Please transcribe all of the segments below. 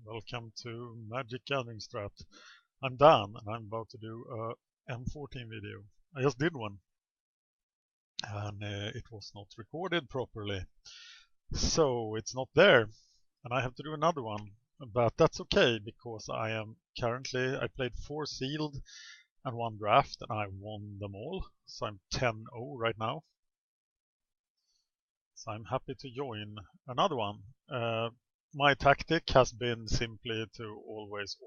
welcome to MagicGatheringStrat. I'm Dan and I'm about to do a M14 video. I just did one and it was not recorded properly, so it's not there and I have to do another one, but that's okay because I played 4 sealed and 1 draft and I won them all, so I'm 10-0 right now. So I'm happy to join another one. My tactic has been simply to always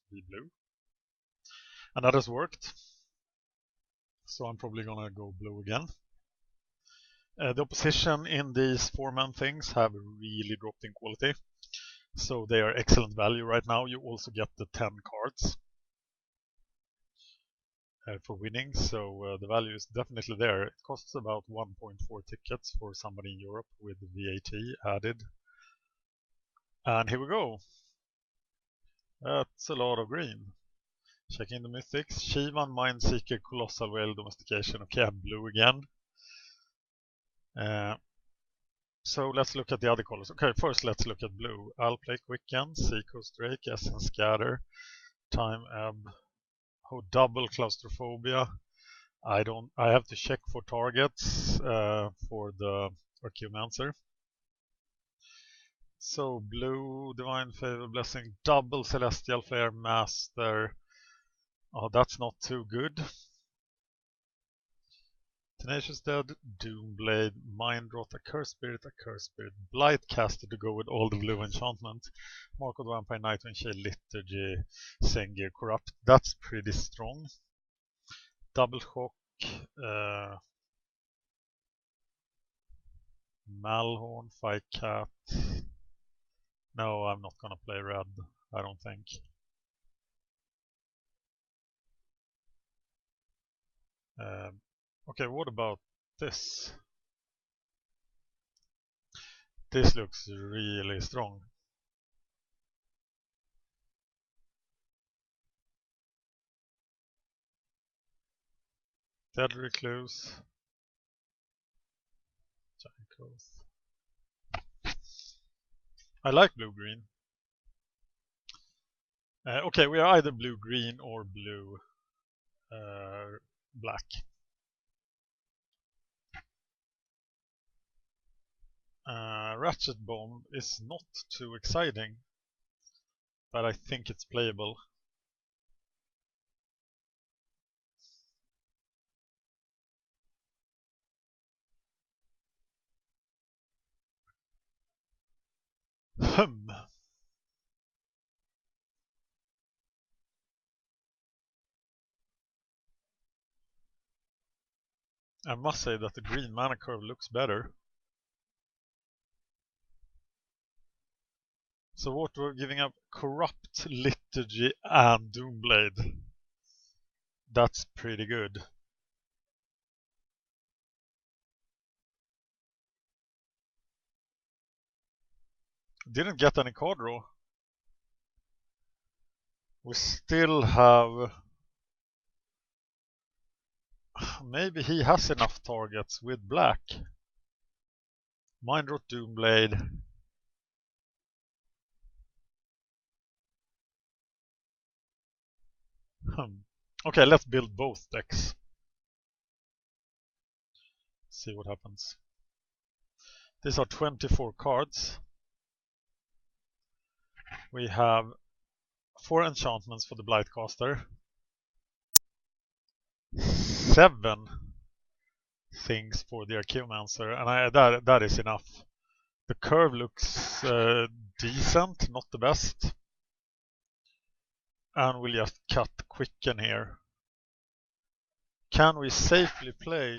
be blue. And that has worked. So I'm probably gonna go blue again. The opposition in these 4-man things have really dropped in quality. So they are excellent value right now. You also get the 10 cards for winning. So the value is definitely there. It costs about 1.4 tickets for somebody in Europe with VAT added. And here we go. That's a lot of green. Checking the mythics. Shivan, Mindseeker, Colossal Whale, Domestication. Okay, I'm blue again. So let's look at the other colors. Okay, first let's look at blue. I'll play Quicken, Seacoast Drake, Essence Scatter, Time Ebb, double Claustrophobia. I have to check for targets for the Archaeomancer. So blue, Divine Favor, Blessing, double Celestial Flare, Master. Oh, that's not too good. Tenacious Dead, Doomblade, Mindrot, a Curse Spirit, Blightcaster to go with all the blue enchantment, Mark of the Vampire, Nightwing Shade, Liturgy, Sengir, Corrupt. That's pretty strong. Double Shock, Malhorn, Fight Cat. No, I'm not gonna play red, I don't think. Okay, what about this? This looks really strong. Dead Recluse. I like blue-green. Okay, we are either blue-green or blue-black. Ratchet Bomb is not too exciting, but I think it's playable. I must say that the green mana curve looks better. So what we're giving up? Corrupt, Liturgy, and Doomblade. That's pretty good. Didn't get any card draw. We still have... Maybe he has enough targets with black. Mindrot, Doomblade. Okay, let's build both decks. See what happens. These are 24 cards. We have 4 enchantments for the Blightcaster. 7 things for the Archaeomancer, and that is enough. The curve looks decent, not the best. And we'll just cut Quicken here. Can we safely play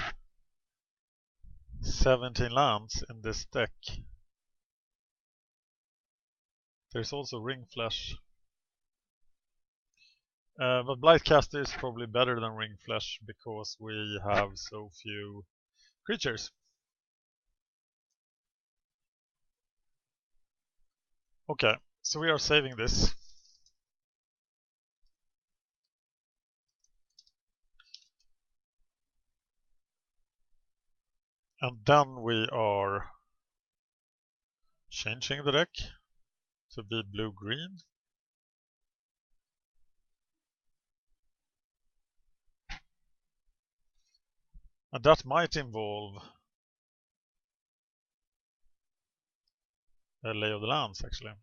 17 lands in this deck? There's also Ring Flesh. But Blightcaster is probably better than Ring Flesh because we have so few creatures. Okay, so we are saving this. And then we are changing the deck. to be blue-green. And that might involve a lay of the lands, actually.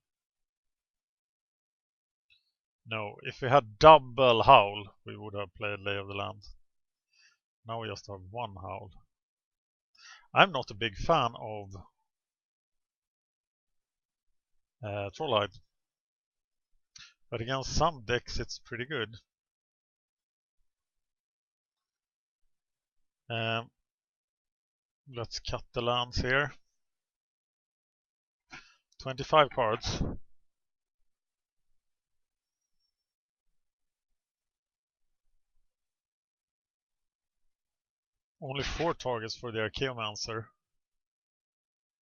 No, if we had double howl, we would have played lay of the land. Now we just have one howl. I'm not a big fan of Trollhide, but against some decks it's pretty good. Let's cut the lands here. 25 cards. Only 4 targets for the Archaeomancer.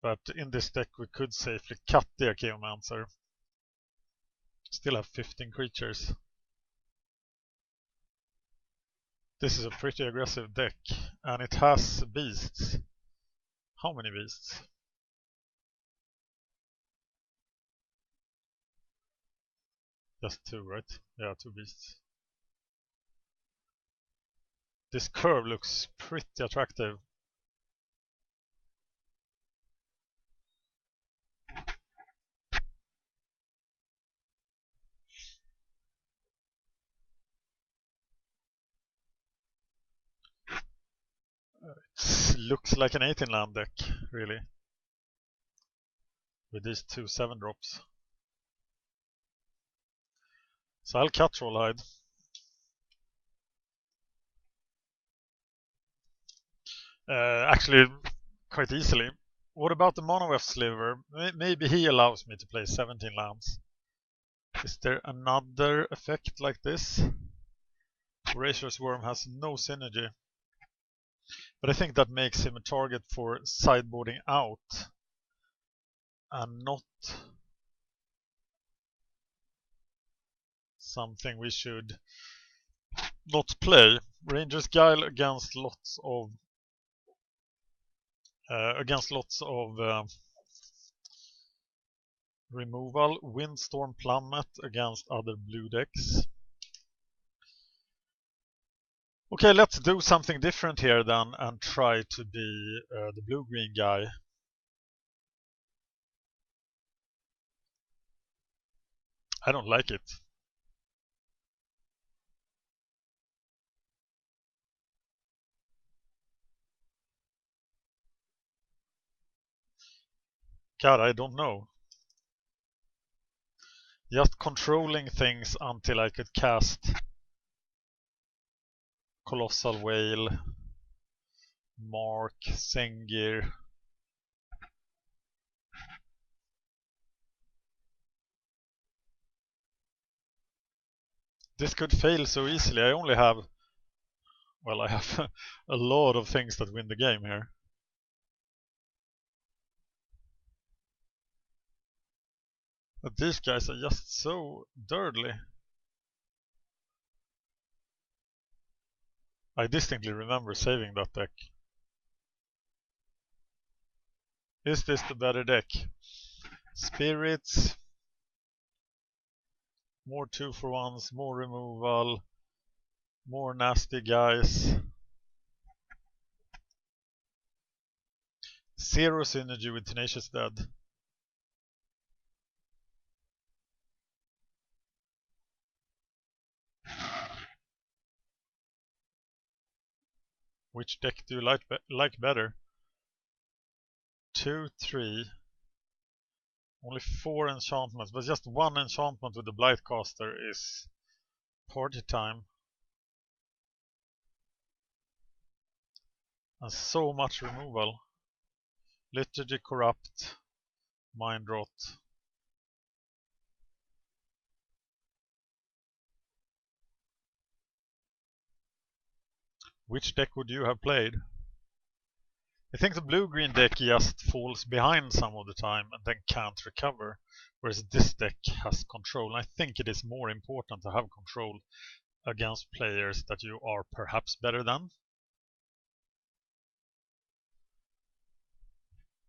But in this deck we could safely cut the Archaeomancer. Still have 15 creatures. This is a pretty aggressive deck, and it has beasts. How many beasts? Just 2, right? Yeah, 2 beasts. This curve looks pretty attractive. It looks like an 18 land deck, really. With these 2 7-drops. So I'll cut Trollhide. Actually, quite easily. What about the Monowef Sliver? Maybe he allows me to play 17 lands. Is there another effect like this? Voracious Worm has no synergy. But I think that makes him a target for sideboarding out. And not something we should not play. Ranger's Guile against lots of removal. Windstorm Plummet against other blue decks. Okay, let's do something different here then and try to be the blue-green guy. I don't like it. God, I don't know. Just controlling things until I could cast Colossal Whale, Mark, Sengir. This could fail so easily. I only have, well, I have a lot of things that win the game here. But these guys are just so dirtly. I distinctly remember saving that deck. Is this the better deck? Spirits, more 2-for-1s, more removal, more nasty guys. 0 synergy with Tenacious Dead. Which deck do you like better? 2, 3. Only 4 enchantments, but just 1 enchantment with the Blightcaster is party time. And so much removal. Liturgy, Corrupt, Mind Rot. Which deck would you have played? I think the blue-green deck just falls behind some of the time and then can't recover, whereas this deck has control. I think it is more important to have control against players that you are perhaps better than.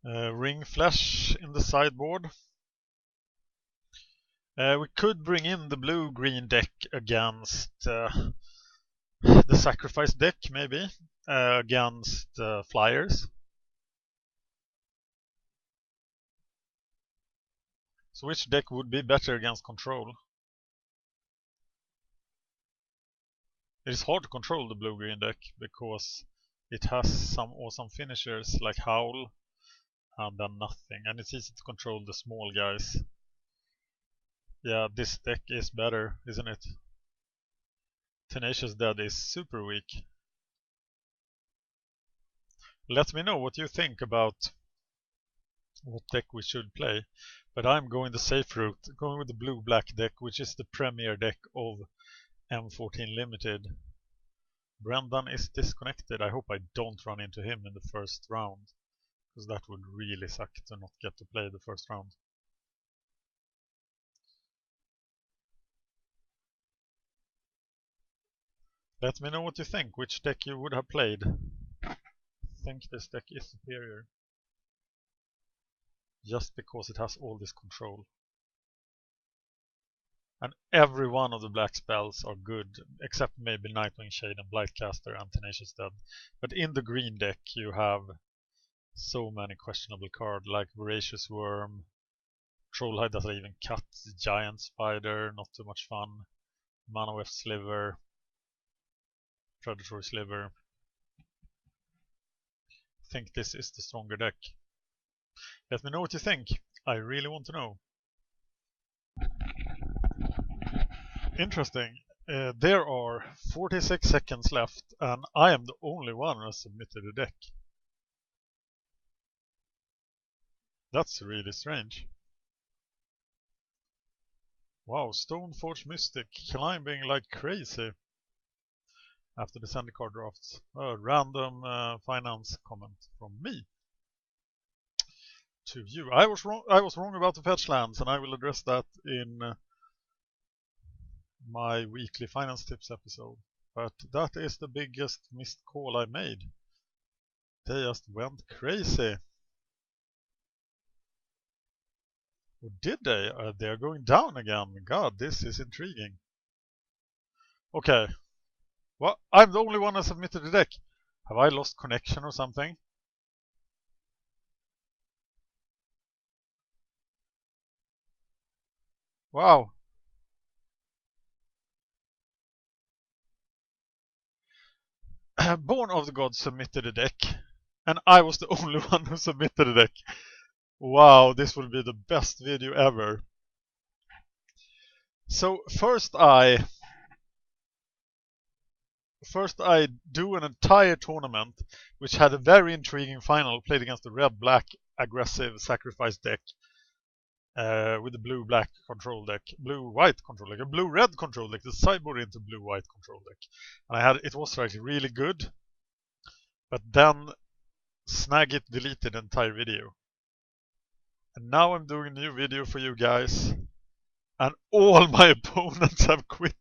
Ring Flesh in the sideboard. We could bring in the blue-green deck against the sacrifice deck, maybe, against flyers. So which deck would be better against control? It is hard to control the blue-green deck because it has some awesome finishers like Howl and then nothing, and it's easy to control the small guys. Yeah, this deck is better, isn't it? Tenacious Dead is super weak. Let me know what you think about what deck we should play. But I'm going the safe route, going with the blue-black deck, which is the premier deck of M14 Limited. Brendan is disconnected. I hope I don't run into him in the first round, because that would really suck to not get to play the first round. Let me know what you think, which deck you would have played. I think this deck is superior, just because it has all this control. And every one of the black spells are good, except maybe Nightwing Shade and Blightcaster and Tenacious Dead. But in the green deck you have so many questionable cards, like Voracious Worm, Trollhide doesn't even cut, Giant Spider, not too much fun, Manaweft Sliver, Predatory Sliver. I think this is the stronger deck. Let me know what you think. I really want to know. Interesting. There are 46 seconds left, and I am the only one who has submitted a deck. That's really strange. Wow, Stoneforge Mystic climbing like crazy after the Zendikar drafts. A random finance comment from me to you. I was wrong about the fetch lands, and I will address that in my weekly finance tips episode. But that is the biggest missed call I made. They just went crazy. Or did they? They're going down again. God, this is intriguing. Okay. Well, I'm the only one that submitted the deck. Have I lost connection or something? Wow. Born of the Gods submitted a deck, and I was the only one who submitted a deck. Wow, this will be the best video ever. So first I do an entire tournament which had a very intriguing final, played against the red-black aggressive sacrifice deck with the blue-black control deck, blue-white control deck, a blue-red control deck, the sideboard into blue-white control deck. And it was actually really good, but then Snagit deleted the entire video. And now I'm doing a new video for you guys, and all my opponents have quit.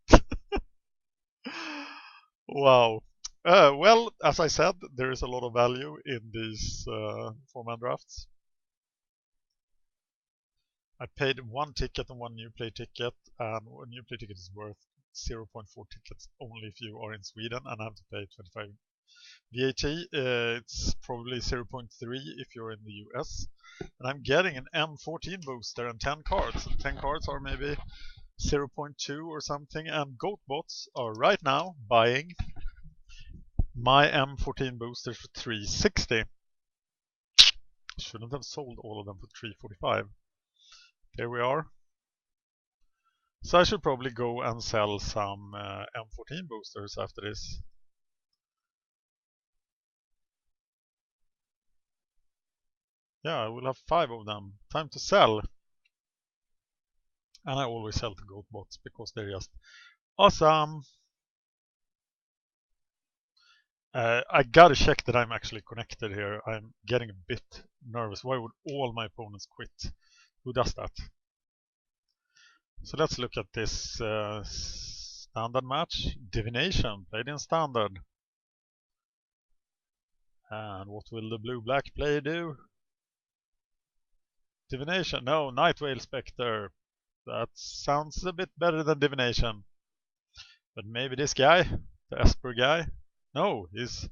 Wow. Well, as I said, there is a lot of value in these 4-man drafts. I paid 1 ticket and 1 new play ticket, and a new play ticket is worth 0.4 tickets only if you are in Sweden, and I have to pay 25 VAT. It's probably 0.3 if you're in the US. And I'm getting an M14 booster and 10 cards. And 10 cards are maybe 0.2 or something, and Goatbots are right now buying my M14 boosters for 360. Shouldn't have sold all of them for 345. Here we are. So I should probably go and sell some M14 boosters after this. Yeah, I will have 5 of them. Time to sell. And I always sell to Goatbots because they're just awesome. I gotta check that I'm actually connected here. I'm getting a bit nervous. Why would all my opponents quit? Who does that? So let's look at this standard match. Divination, played in standard. And what will the blue-black player do? Divination, no, Night Whale Spectre. That sounds a bit better than divination. But maybe this guy, the Esper guy. No, he's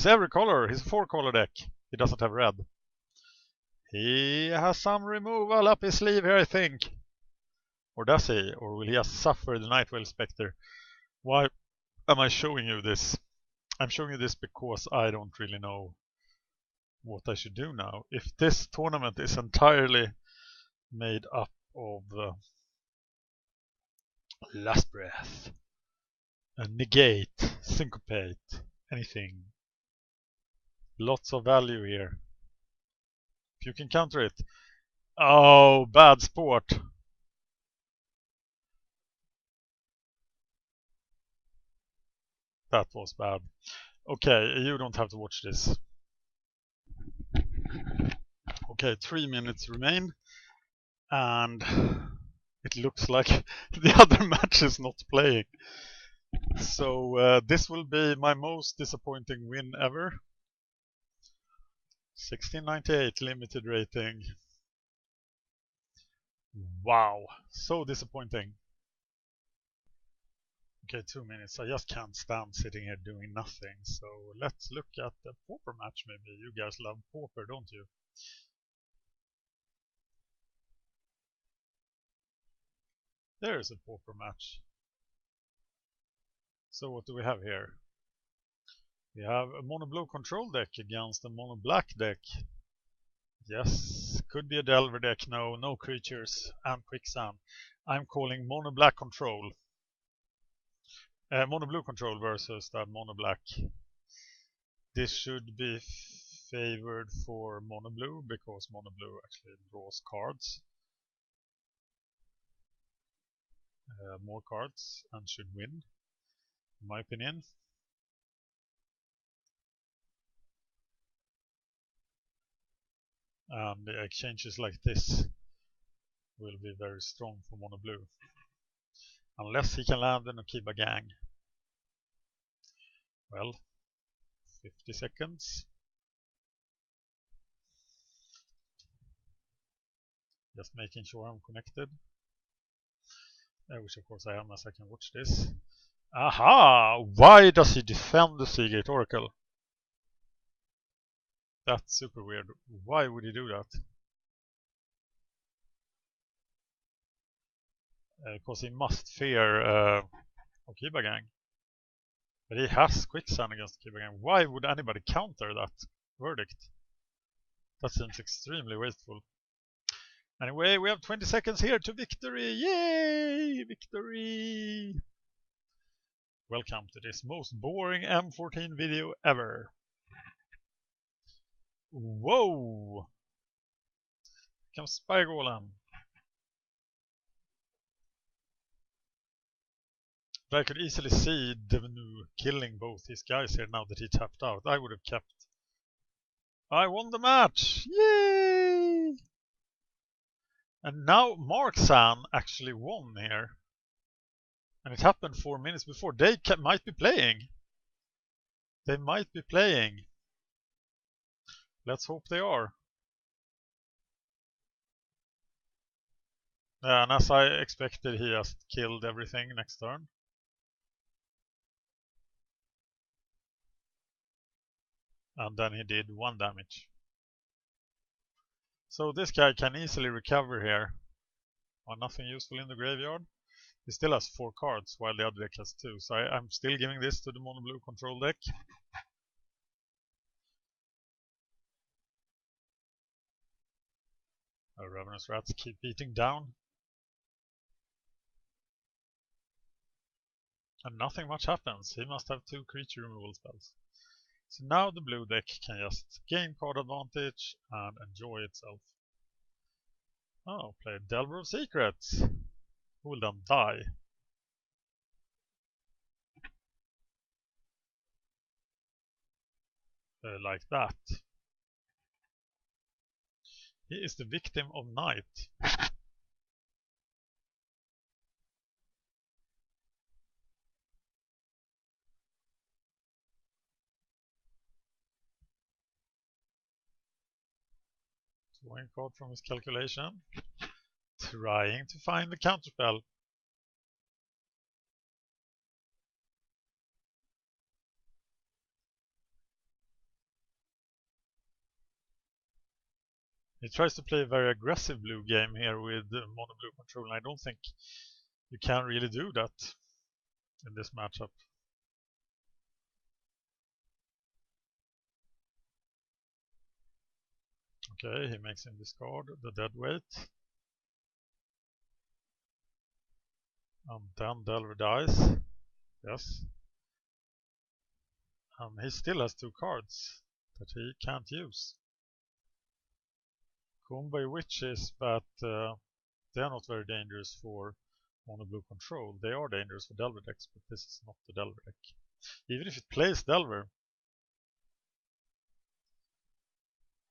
every color. He's a 4-color deck. He doesn't have red. He has some removal up his sleeve here, I think. Or does he? Or will he just suffer the Nightwhale Spectre? Why am I showing you this? I'm showing you this because I don't really know what I should do now. If this tournament is entirely made up of Last Breath, negate, syncopate, anything. Lots of value here. If you can counter it. Oh, bad sport. That was bad. Okay, you don't have to watch this. Okay, 3 minutes remain. And it looks like the other match is not playing. So this will be my most disappointing win ever. 1698 limited rating. Wow, so disappointing. Okay, 2 minutes. I just can't stand sitting here doing nothing. So let's look at the pauper match maybe. You guys love pauper, don't you? There's a pauper match. So what do we have here? We have a mono blue control deck against a mono black deck. Yes, could be a Delver deck. No creatures and quicksand. I'm calling mono black control. Mono blue control versus that mono black. This should be favored for mono blue because mono blue actually draws cards. More cards and should win, in my opinion. And the exchanges like this will be very strong for mono blue. Unless he can land an Akiba gang. Well, 50 seconds. Just making sure I'm connected. Which of course I am, as I can watch this. Aha! Why does he defend the Seagate Oracle? That's super weird. Why would he do that? Because he must fear Akiba gang. But he has quicksand against Akiba gang. Why would anybody counter that verdict? That seems extremely wasteful. Anyway, we have 20 seconds here to victory. Yay! Victory! Welcome to this most boring M14 video ever. Whoa! Comes Spire Golem. But I could easily see Devenu killing both his guys here now that he tapped out. I would have kept. I won the match! Yay! And now Marksan actually won here. And it happened 4 minutes before. They might be playing. They might be playing. Let's hope they are. And as I expected, he just killed everything next turn. And then he did 1 damage. So this guy can easily recover here. Oh, nothing useful in the graveyard. He still has 4 cards, while the other deck has 2. So I'm still giving this to the mono blue control deck. Ravenous Rats keep beating down. And nothing much happens. He must have 2 creature removal spells. So now the blue deck can just gain card advantage and enjoy itself. Oh, play Delver of Secrets. Who will then die? Like that. He is the victim of night. Drawing card from his calculation. trying to find the counterspell. He tries to play a very aggressive blue game here with mono blue control, and I don't think you can really do that in this matchup. Okay, he makes him discard the dead weight. And then Delver dies. Yes. And he still has 2 cards that he can't use. Combo Witches, but they are not very dangerous for mono blue control. They are dangerous for Delver decks, but this is not the Delver deck. Even if it plays Delver,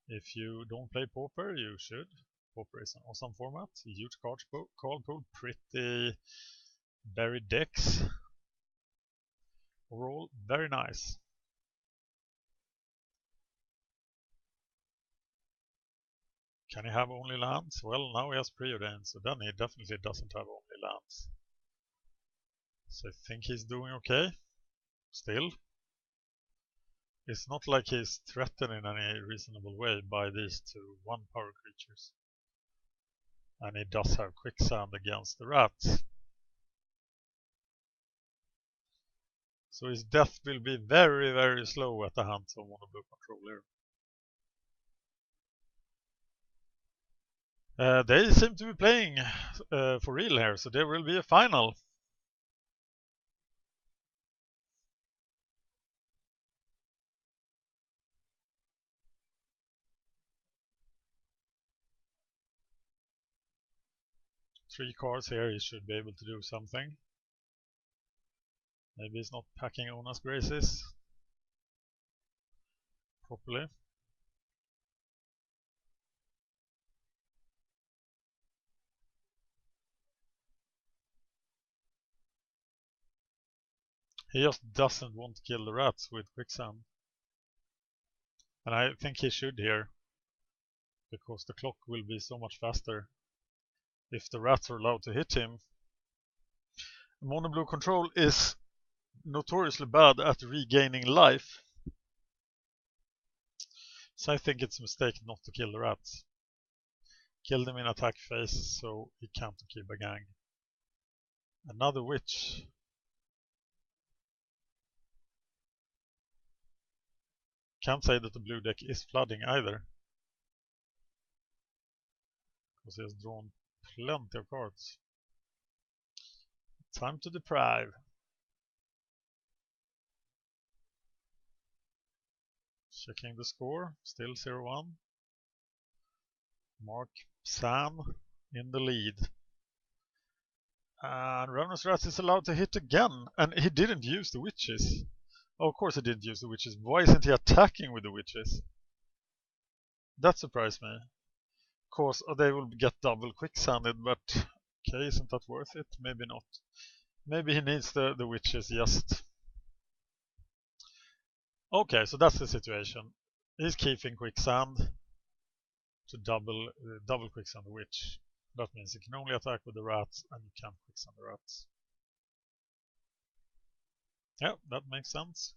if you don't play Pauper, you should. Pauper is an awesome format. Huge card pool, pretty buried decks. Overall, very nice. Can he have only lands? Well, now he has preordained, so then he definitely doesn't have only lands. So I think he's doing okay. Still. It's not like he's threatened in any reasonable way by these 2 1-power creatures. And he does have Quicksand against the rats. So his death will be very, very slow at the hands of mono blue controller. They seem to be playing for real here, so there will be a final. Three cards here, he should be able to do something. Maybe he's not packing Ona's Graces properly. He just doesn't want to kill the rats with Quicksand. And I think he should here, because the clock will be so much faster if the rats are allowed to hit him. Mono blue control is notoriously bad at regaining life. So I think it's a mistake not to kill the rats. Kill them in attack phase so he can't keep a gang. Another witch. Can't say that the blue deck is flooding either, because he has drawn plenty of cards. Time to deprive. Checking the score, still 0-1. Mark Sam in the lead. And Ravenous Rats is allowed to hit again, and he didn't use the witches. Oh, of course he didn't use the witches. Why isn't he attacking with the witches? That surprised me. Of course, they will get double quicksanded, but okay, isn't that worth it? Maybe not. Maybe he needs the witches just. Okay, so that's the situation. He's keeping quicksand to double quicksand the witch. That means you can only attack with the rats and you can't quicksand the rats. Yeah, that makes sense.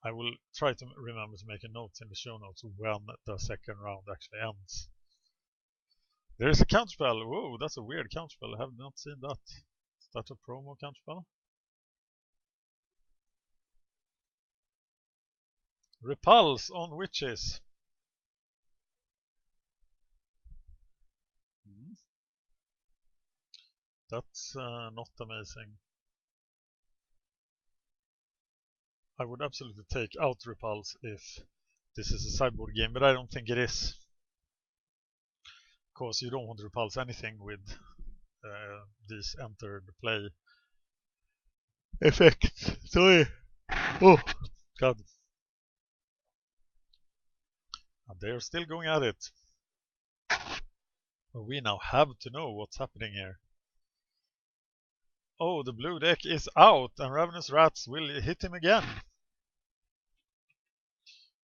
I will try to remember to make a note in the show notes when the second round actually ends. There is a counterspell. Whoa, that's a weird counterspell. I have not seen that. Is that a promo counterspell? Repulse on witches. That's not amazing. I would absolutely take out Repulse if this is a sideboard game, but I don't think it is. Of course, you don't want to repulse anything with this enter the play effect. Sorry. Oh, God. And they are still going at it. But we now have to know what's happening here. Oh, the blue deck is out, and Ravenous Rats will hit him again.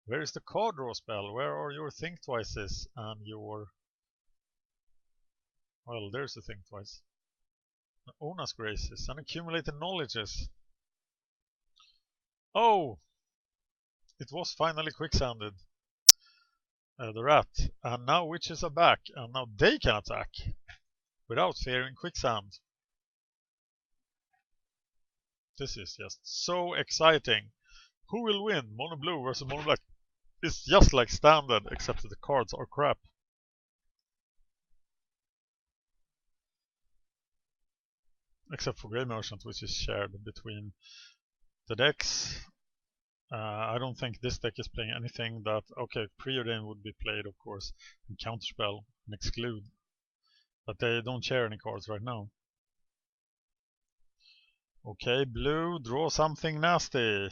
Where is the card draw spell? Where are your Think Twices and your... Well, there's a Think Twice. Ona's Graces and Accumulated Knowledges. Oh! It was finally quicksanded. The rat. And now witches are back. And now they can attack. Without fearing quicksand. This is just so exciting. Who will win? Mono blue versus mono black. It's just like standard, except that the cards are crap. Except for Grey Merchant, which is shared between the decks. I don't think this deck is playing anything that... Okay, Preordain would be played, of course, and Counterspell and Exclude. But they don't share any cards right now. Okay, blue, draw something nasty.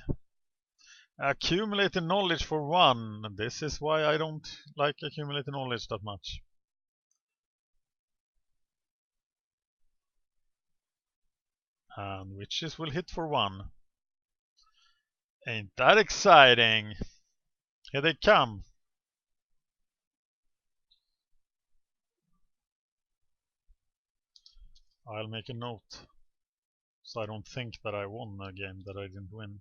Accumulated knowledge for 1. This is why I don't like accumulated knowledge that much. And witches will hit for 1. Ain't that exciting? Here they come. I'll make a note, so I don't think that I won a game that I didn't win.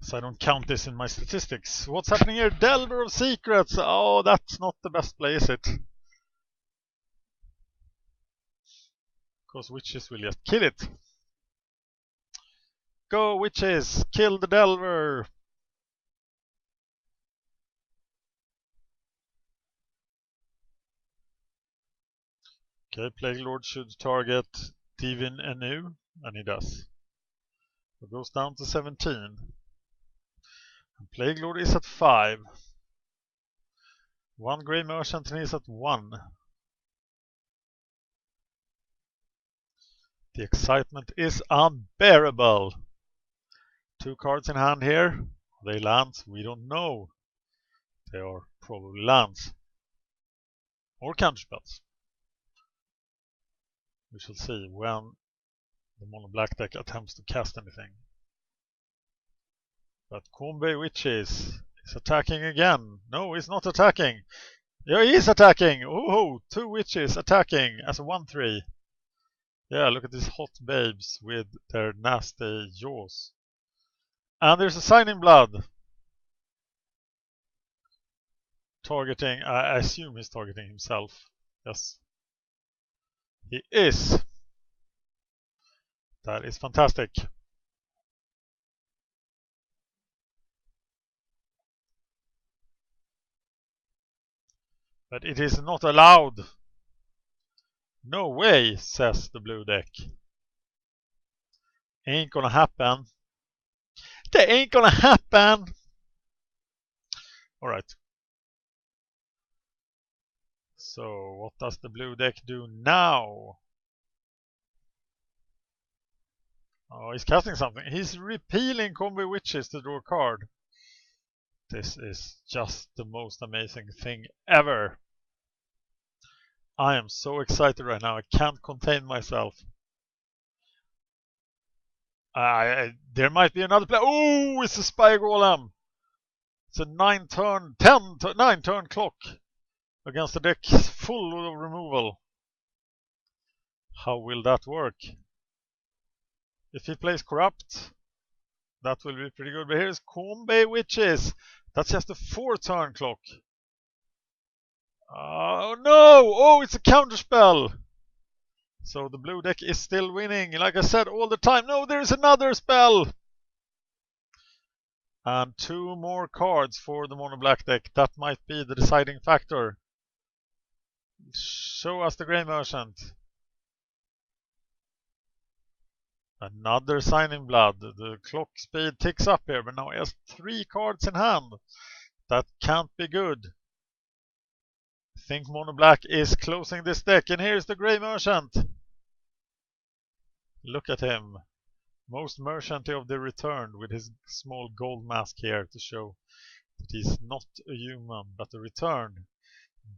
So I don't count this in my statistics. What's happening here? Delver of Secrets! Oh, that's not the best play, is it? Because witches will just kill it. Go, witches! Kill the Delver! Okay, Plague Lord should target Divin Enu, and he does. It goes down to 17. And Plague Lord is at 5. 1 Grey Merchant and he's at 1. The excitement is unbearable. 2 cards in hand here. Are they lands? We don't know. They are probably lands. Or counterspells. We shall see when the mono black deck attempts to cast anything. But Combe Witches is attacking again. No, he's not attacking. Yeah, he is attacking. Oh, 2 witches attacking as a 1/3. Yeah, look at these hot babes with their nasty jaws. And there's a Sign in Blood. Targeting, I assume he's targeting himself. Yes. He is. That is fantastic. But it is not allowed. No way, says the blue deck. Ain't gonna happen. That ain't gonna happen. Alright. So, what does the blue deck do now? Oh, he's casting something. He's repealing Combo Witches to draw a card. This is just the most amazing thing ever. I am so excited right now. I can't contain myself. There might be another play. Oh, it's a Spy Golem. It's a 9 turn clock against the deck full of removal. How will that work? If he plays Corrupt, that will be pretty good. But here's Combe Witches. That's just a 4 turn clock. Oh no! Oh, it's a counterspell! So the blue deck is still winning, like I said all the time. No, there's another spell! And 2 more cards for the mono black deck. That might be the deciding factor. Show us the Grey Merchant. Another Sign in Blood. The clock speed ticks up here, but now he has 3 cards in hand. That can't be good. I think mono black is closing this deck, and here's the Grey Merchant. Look at him. Most merchanty of the returned, with his small gold mask here to show that he's not a human, but a returned.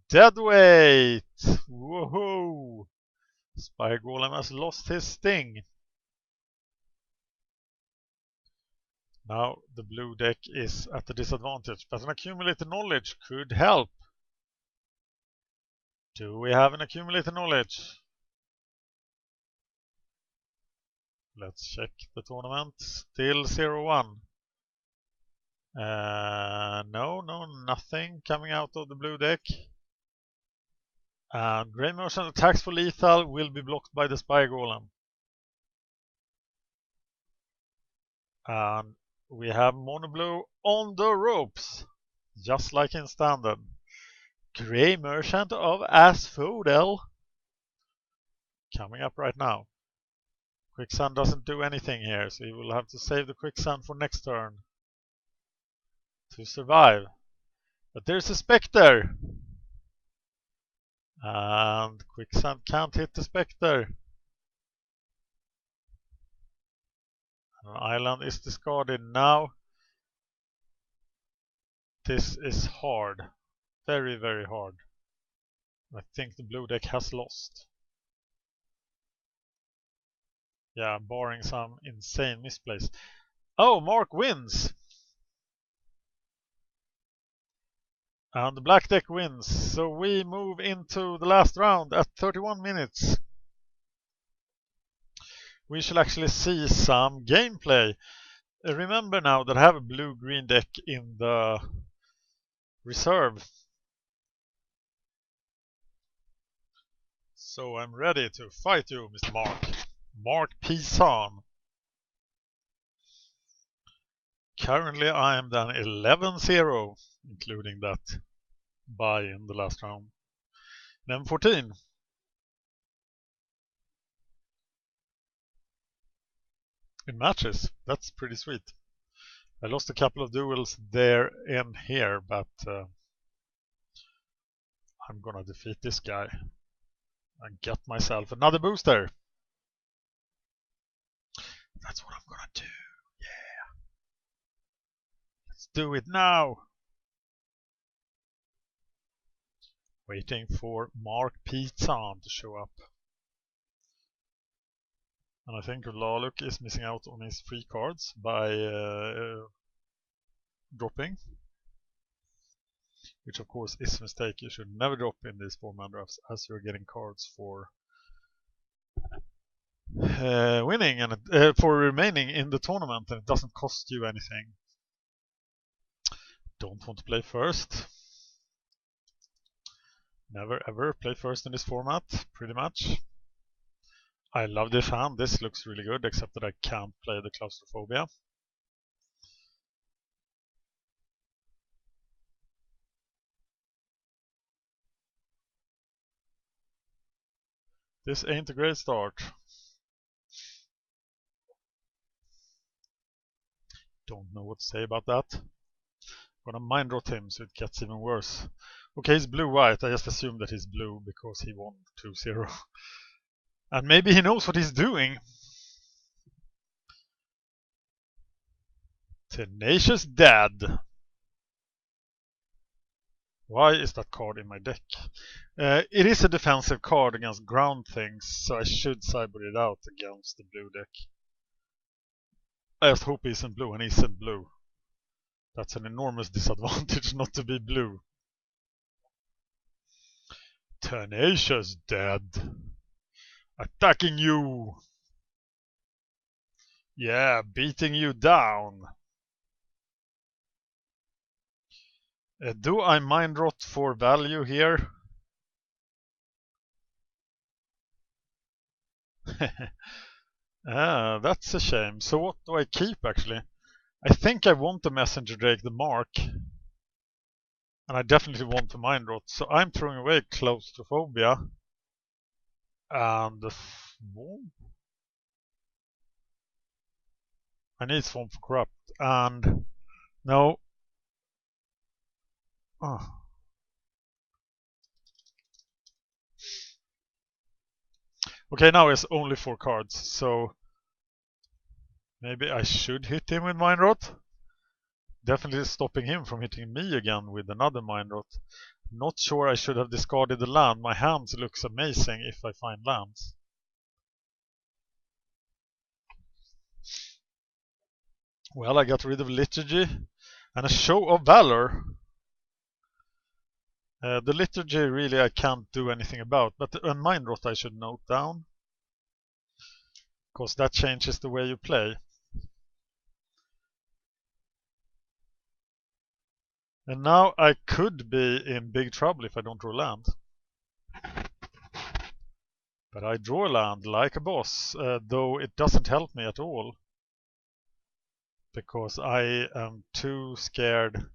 Deadweight! Woohoo! Spy Golem has lost his sting. Now the blue deck is at a disadvantage, but an accumulated knowledge could help. Do we have an accumulated knowledge? Let's check the tournament. Still 0-1. No, nothing coming out of the blue deck. And Grey Merchant attacks for lethal will be blocked by the Spy Golem. And we have Mono Blue on the ropes, just like in standard. Grey Merchant of Asphodel coming up right now. Quicksand doesn't do anything here, so you will have to save the Quicksand for next turn to survive. But there's a Spectre, and Quicksand can't hit the Spectre. An island is discarded now. This is hard. Very, very hard. I think the blue deck has lost. Yeah, barring some insane misplays. Oh, Mark wins! And the black deck wins. So we move into the last round at 31 minutes. We shall actually see some gameplay. Remember now that I have a blue-green deck in the reserve. So I'm ready to fight you, Mr. Mark. Mark Pisan. Currently I am then 11-0, including that buy in the last round. M14. In matches, that's pretty sweet. I lost a couple of duels there and here, but I'm gonna defeat this guy and get myself another booster. That's what I'm gonna do. Yeah. Let's do it now. Waiting for Mark Pisan to show up. And I think Laluk is missing out on his free cards by dropping. Which of course is a mistake. You should never drop in these 4-man drafts as you're getting cards for winning and for remaining in the tournament, and it doesn't cost you anything. Don't want to play first. Never ever play first in this format, pretty much. I love this hand. This looks really good, except that I can't play the claustrophobia. This ain't a great start. Don't know what to say about that. I'm gonna mind rot him so it gets even worse. Okay, he's blue-white. I just assume that he's blue because he won 2-0. And maybe he knows what he's doing. Tenacious Dad. Why is that card in my deck? It is a defensive card against ground things, so I should cyber it out against the blue deck. I just hope he isn't blue, and he isn't blue. That's an enormous disadvantage not to be blue. Tenacious Dad. Attacking you. Yeah, beating you down. Do I mind rot for value here? That's a shame. So what do I keep actually? I think I want the Messenger Drake, the Mark. And I definitely want the mind rot. So I'm throwing away claustrophobia. And the Swamp. I need Swamp for Corrupt. And no. Oh. Okay, now it's only 4 cards, so maybe I should hit him with Mind Rot. Definitely stopping him from hitting me again with another Mind Rot. Not sure I should have discarded the land. My hands looks amazing if I find lands. Well, I got rid of Liturgy and a Show of Valor. The Liturgy really I can't do anything about, but a Mind Rot I should note down, because that changes the way you play. And now I could be in big trouble if I don't draw land. But I draw land like a boss, though it doesn't help me at all. Because I am too scared.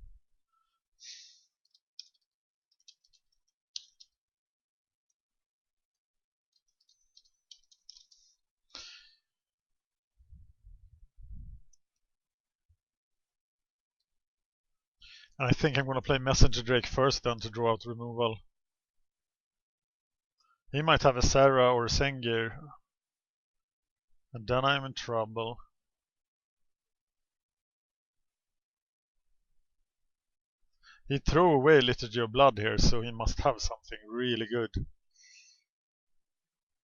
I think I'm going to play Messenger Drake first then to draw out removal. He might have a Sarah or a Sengir. And then I'm in trouble. He threw away Liturgy of Blood here, so he must have something really good.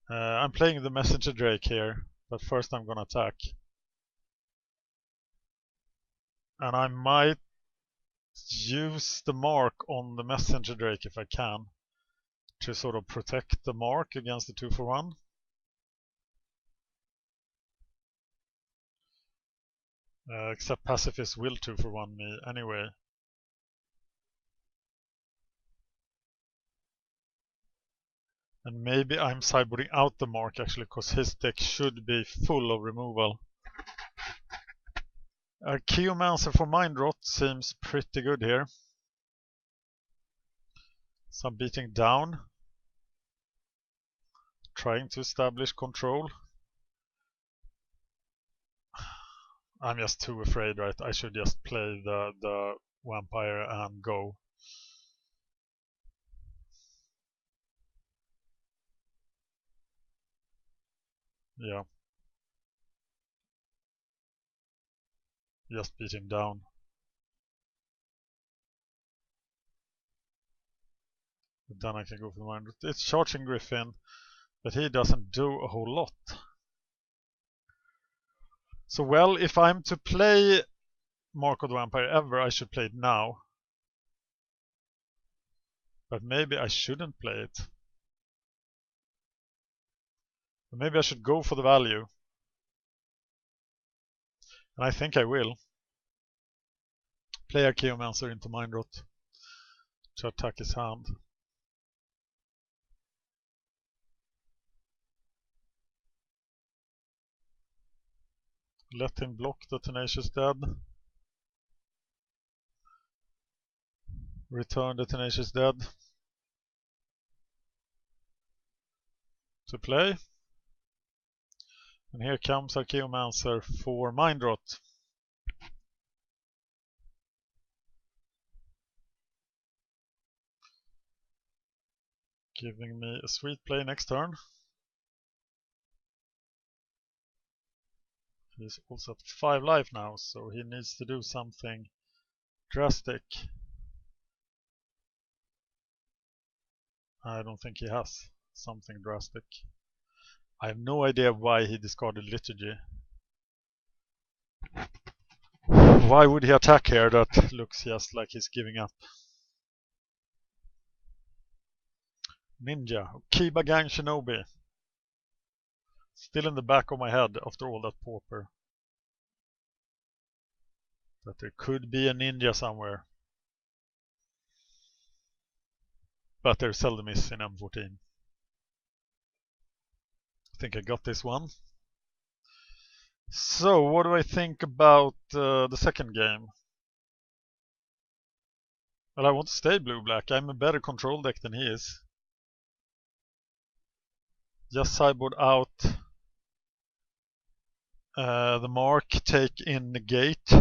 I'm playing the Messenger Drake here, but first I'm gonna attack. And I might use the mark on the Messenger Drake if I can, to sort of protect the mark against the 2-for-1. Except Pacifist will 2-for-1 me anyway. And maybe I'm sideboarding out the mark actually, because his deck should be full of removal. Geomancer for Mind Rot seems pretty good here. So I'm beating down. Trying to establish control. I'm just too afraid, right? I should just play the vampire and go. Yeah. Just beat him down. But then I can go for the Mind Rot. It's charging Griffin, but he doesn't do a whole lot. So well, if I'm to play Mark of the Vampire ever, I should play it now. But maybe I shouldn't play it. Maybe I should go for the value. And I think I will. Play a Geomancer into Mind Rot to attack his hand. Let him block the Tenacious Dead. Return the Tenacious Dead to play. And here comes our Geomancer for Mind Rot. Giving me a sweet play next turn. He's also at 5 life now, so he needs to do something drastic. I don't think he has something drastic. I have no idea why he discarded Liturgy. Why would he attack here? That looks just like he's giving up. Ninja, Kiba Gang Shinobi. Still in the back of my head after all that pauper. That there could be a ninja somewhere. But there seldom is in M14. I think I got this one. So, what do I think about the second game? Well, I want to stay blue-black. I'm a better control deck than he is. Just sideboard out the mark, take in negate.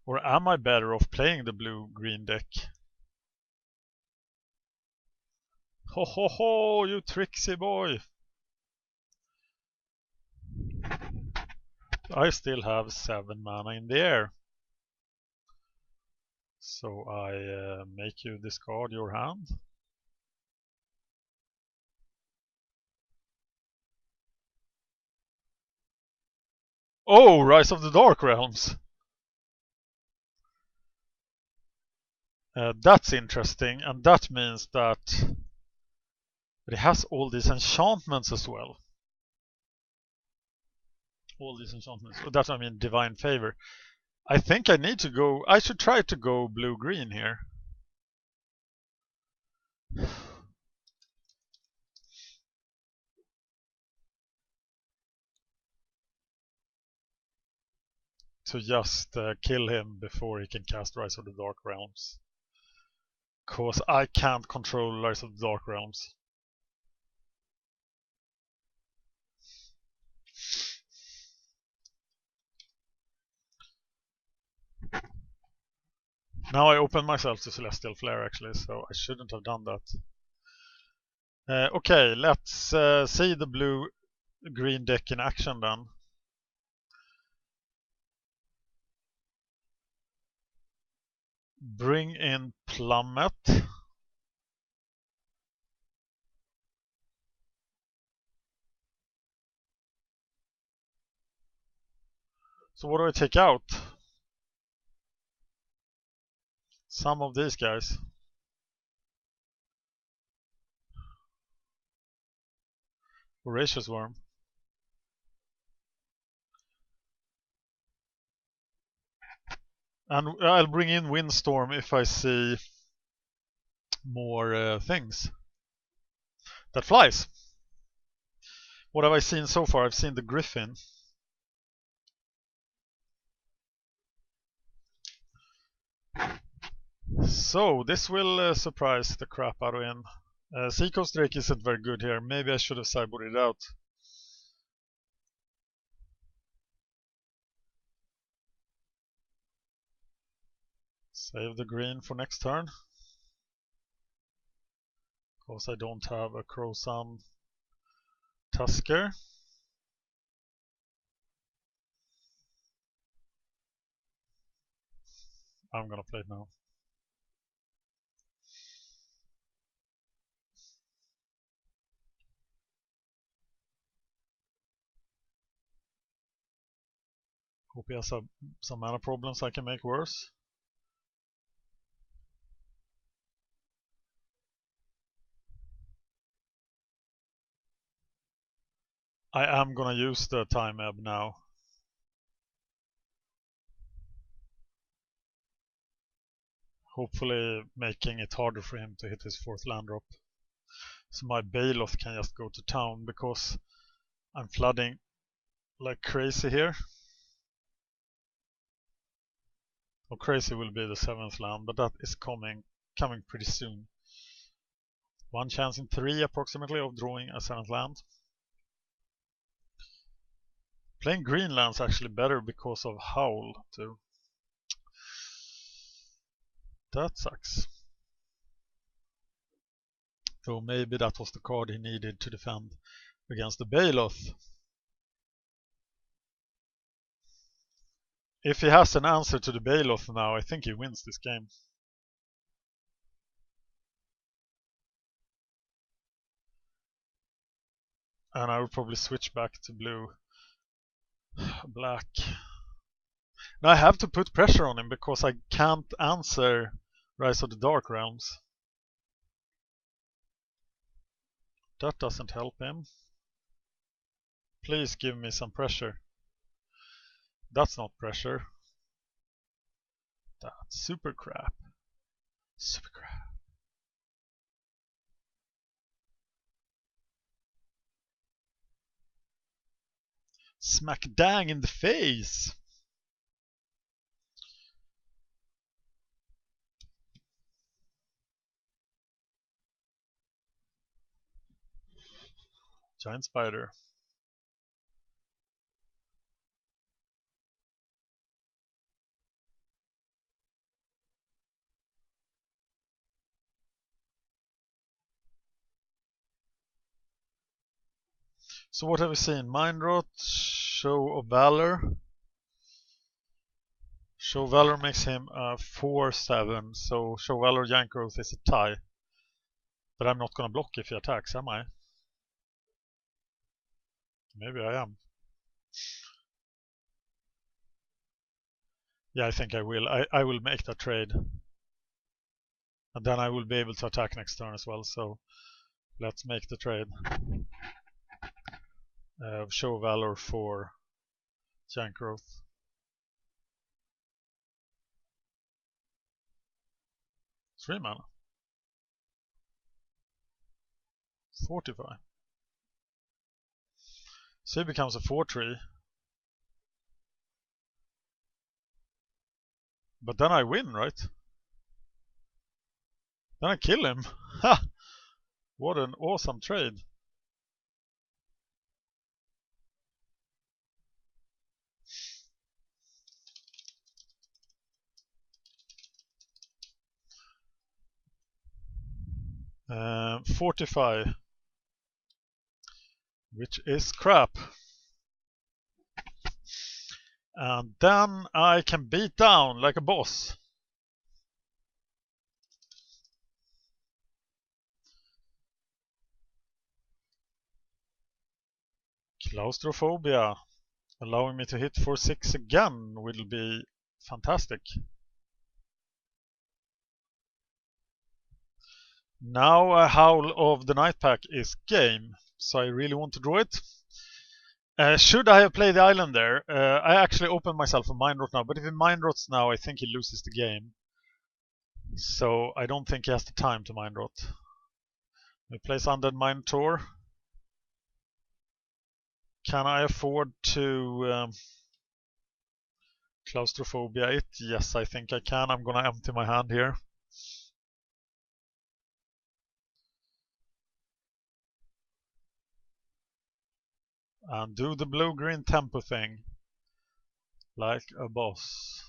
Or am I better off playing the blue-green deck? Ho ho ho, you tricksy boy! I still have 7 mana in the air. So I make you discard your hand. Oh, Rise of the Dark Realms. That's interesting, and that means that it has all these enchantments as well. All these enchantments. That's, I mean, Divine Favor. I think I need to go. I should try to go blue-green here. To just kill him before he can cast Rise of the Dark Realms. Because I can't control Rise of the Dark Realms. Now I open myself to Celestial Flare actually, so I shouldn't have done that. Okay, let's see the blue-green deck in action then. Bring in Plummet. So what do I take out? Some of these guys. Voracious Worm. And I'll bring in Windstorm if I see more things that flies. What have I seen so far? I've seen the Griffin. So this will surprise the crap out of him. Seacoast Drake isn't very good here. Maybe I should have sideboarded it out. Save the green for next turn. Because I don't have a Crowsun Tusker. I'm gonna play it now. Hope he has some mana problems I can make worse. I am gonna use the Time Ebb now. Hopefully making it harder for him to hit his 4th land drop. So my Baloth can just go to town because I'm flooding like crazy here. Well, crazy will be the 7th land, but that is coming pretty soon. 1 chance in 3 approximately of drawing a 7th land. Playing green land's actually better because of Howl too. That sucks. So maybe that was the card he needed to defend against the Baloth. If he has an answer to the Baloth now, I think he wins this game. And I will probably switch back to blue. Black. Now I have to put pressure on him because I can't answer Rise of the Dark Realms. That doesn't help him. Please give me some pressure. That's not pressure. That's super crap. Super crap. Smack dang in the face. Giant spider. So what have we seen? Mind Rot, Show of Valor, Show Valor makes him a 4-7, so Show Valor Giant Growth is a tie. But I'm not gonna block if he attacks, am I? Maybe I am. Yeah, I think I will. I will make that trade. And then I will be able to attack next turn as well, so let's make the trade. Show Valor for Giant Growth. 3 mana. Fortify. So he becomes a 4/3. But then I win, right? Then I kill him. Ha! What an awesome trade. Fortify. Which is crap. And then I can beat down like a boss. Claustrophobia. Allowing me to hit for 6 again will be fantastic. Now a Howl of the Night Pack is game, so I really want to draw it. Should I have played the island there? I actually opened myself a Mind Rot now, but if he Mind Rots now, I think he loses the game. So I don't think he has the time to Mind Rot. We place Undead Minotaur. Can I afford to Claustrophobia it? Yes, I think I can. I'm gonna empty my hand here. And do the blue-green tempo thing. Like a boss.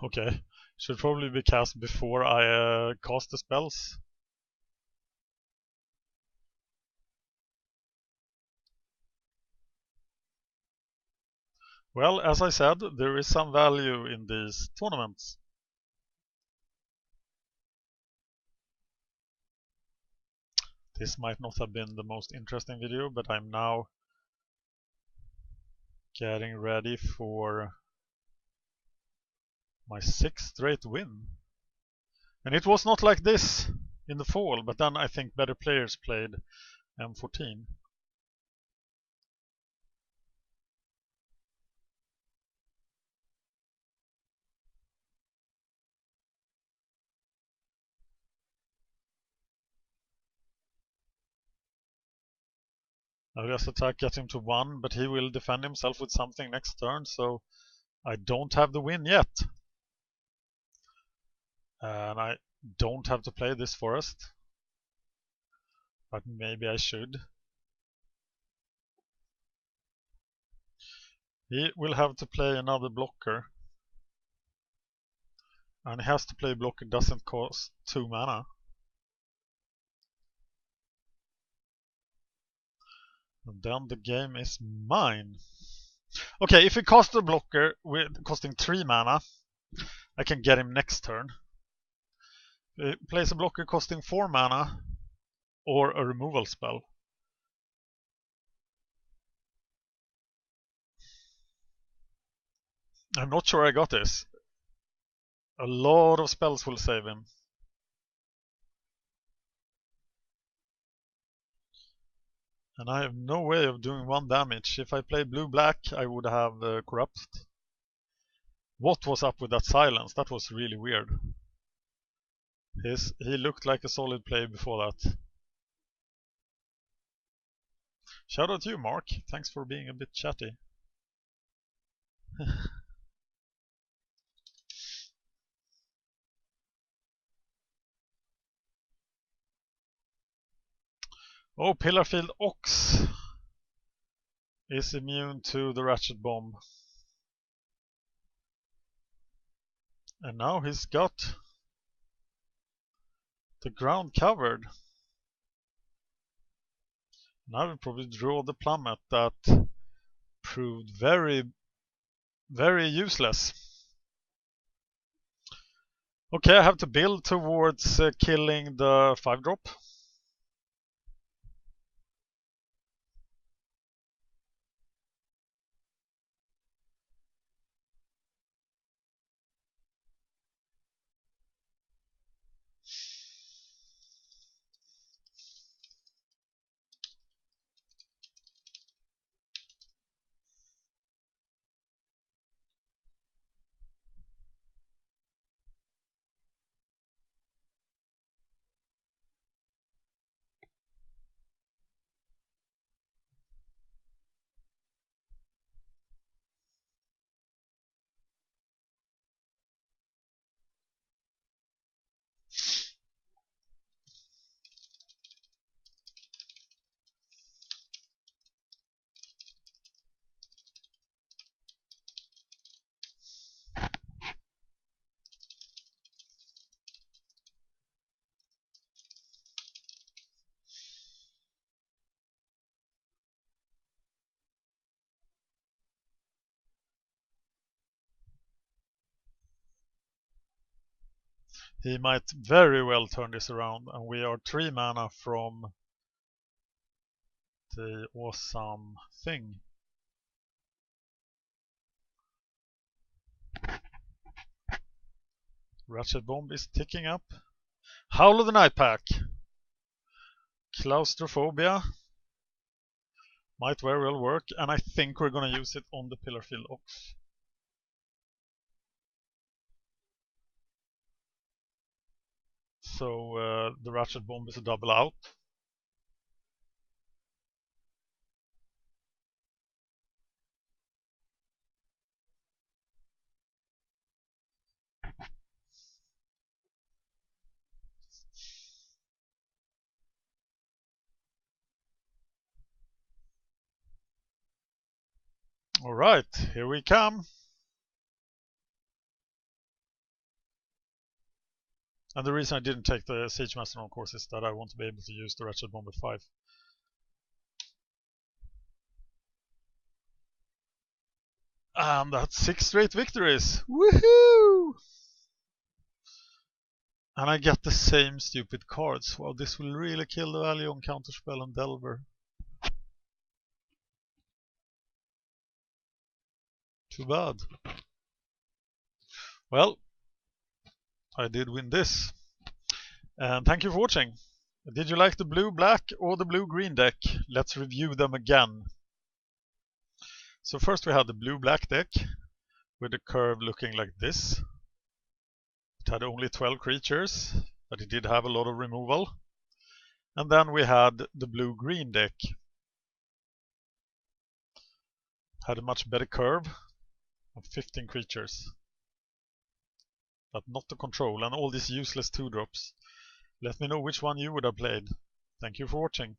Okay. Should probably be cast before I cast the spells. Well, as I said, there is some value in these tournaments. This might not have been the most interesting video, but I'm now getting ready for my 6th straight win. And it was not like this in the fall, but then I think better players played M14. I'll just attack, get him to 1, but he will defend himself with something next turn, so I don't have the win yet. And I don't have to play this forest. But maybe I should. He will have to play another blocker. And he has to play a blocker doesn't cost 2 mana. And then the game is mine. Okay, if he casts a blocker with costing 3 mana, I can get him next turn. He plays a blocker costing 4 mana or a removal spell. I'm not sure I got this. A lot of spells will save him. And I have no way of doing 1 damage. If I played blue-black, I would have Corrupt. What was up with that silence? That was really weird. He looked like a solid play before that. Shout out to you, Mark. Thanks for being a bit chatty. Oh, Pillarfield Ox is immune to the Ratchet Bomb. And now he's got the ground covered. Now we probably draw the plummet that proved very, very useless. Okay, I have to build towards killing the 5-drop. He might very well turn this around, and we are 3 mana from the awesome thing. Ratchet Bomb is ticking up. Howl of the Night Pack. Claustrophobia. Might very well work, and I think we're going to use it on the Pillarfield Ox. So the Ratchet Bomb is a double out. Alright, here we come. And the reason I didn't take the Siege Master on course is that I want to be able to use the Ratchet Bomb at 5. And that's 6 straight victories! Woohoo! And I get the same stupid cards. Well, this will really kill the value on Counterspell and Delver. Too bad. Well, I did win this. And thank you for watching. Did you like the blue-black or the blue-green deck? Let's review them again. So first we had the blue-black deck with the curve looking like this. It had only 12 creatures, but it did have a lot of removal. And then we had the blue-green deck. Had a much better curve of 15 creatures. But not the control and all these useless 2-drops. Let me know which one you would have played. Thank you for watching.